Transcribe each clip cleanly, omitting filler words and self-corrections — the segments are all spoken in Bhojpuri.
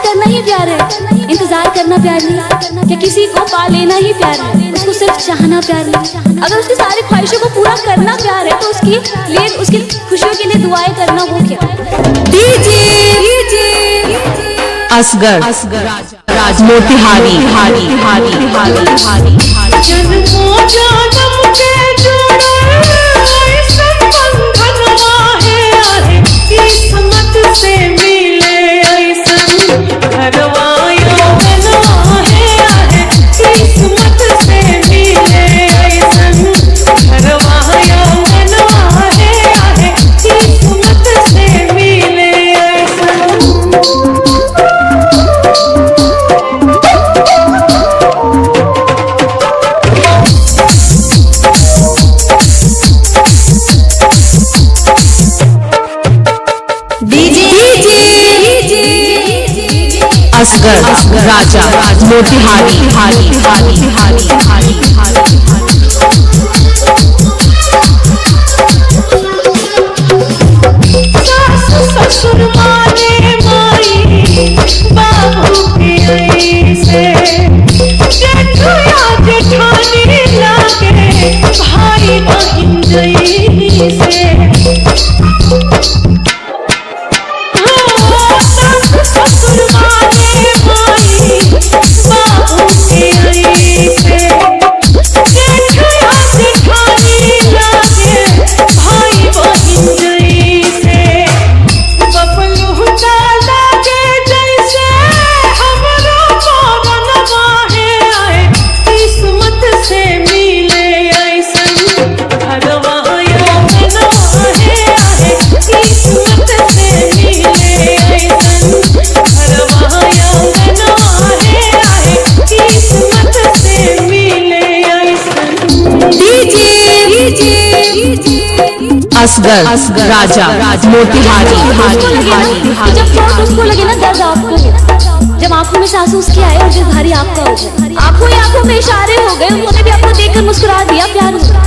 करना ही प्यार है, इंतजार करना प्यार नहीं, क्या किसी को पा लेना ही प्यार है, उसको सिर्फ चाहना प्यार नहीं। अगर उसकी सारी ख्वाहिशों को पूरा करना प्यार है तो उसकी लिए उसकी खुशियों के लिए दुआएं करना वो क्या। असगर राज मोतिहारी हारी हारी हारी हारी जन्मों जन्म के जुड़े ऐसे बंधनवा है, किस्मत से मिले ऐसन घरवा यौवनवा है, किस्मत से मिले ऐसन घरवा यौवनवा है, किस्मत से मिले ऐसन। असगर राजा मोतिहारी हारी हारी हारी हारी हारी ससुर माने माई बाबू के ऐसे, जेठुया जेठानी लागे भाई बहिन जैसे। ससुर माने माई बाबू के ऐसे, जेठुया जेठानी लागे भाई बहिन जैसे। बबलू दादा के जैसे हमरो मोरनवा है, किस्मत से मिले ऐसन घरवा यौवनवा है, किस्मत से मिले ऐसन घरवा यौवनवा है, किस्मत से मिले ऐसन। असगर राजा मोतिहारी हारी हारी हारी जब चोट उसको लगे ना दर्द आपको लगे, जब आंखों में से आंसू उसके आए और दिल भारी आपका हो जाए, आंखों ही आंखों में इशारे हो गए, उन्होंने भी आपको देखकर मुस्कुरा दिया, प्यार हो गया।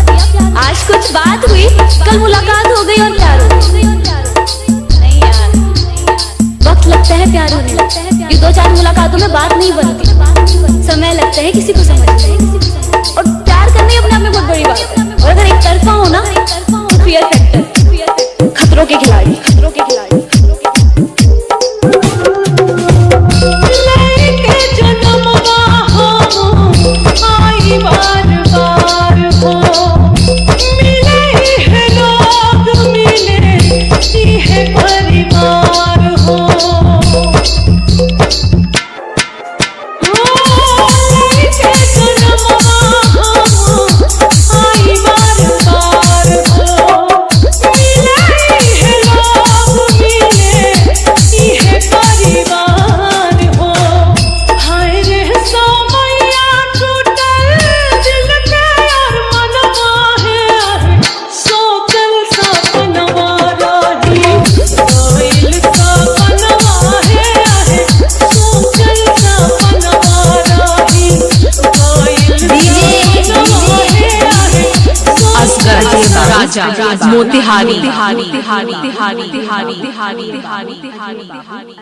आज कुछ बात हुई, कल मुलाकात हो गई और प्यार हो गया। नहीं यार, वक्त लगता है प्यार होने लगता है, ये 2-4 मुलाकातों में बात नहीं बनती, समय लगता है किसी को समझने, और प्यार करना अपने आप में बहुत बड़ी बात है। और अगर एक तरफा हो ना, फियर फैक्टर, खतरों के खिलाड़ी, खतरों के खिलाड़ी। लेके जन्मवा हो आई बार बार हो, मिले है लोग मिले ही है परिवार हो। लेके जन्मवा हो आई बार बार हो, मिले है लोग मिले ही है परिवार हो। हाय रे सोमैया टूटल दिल के और मनवा है, सोचल सपनवा रही कोइल सपनवा है, सोचल सपनवा रही कोइल सपनवा है। असगर राजा मोतिहारी हारी हारी हारी हारी हारी हारी हारी हारी।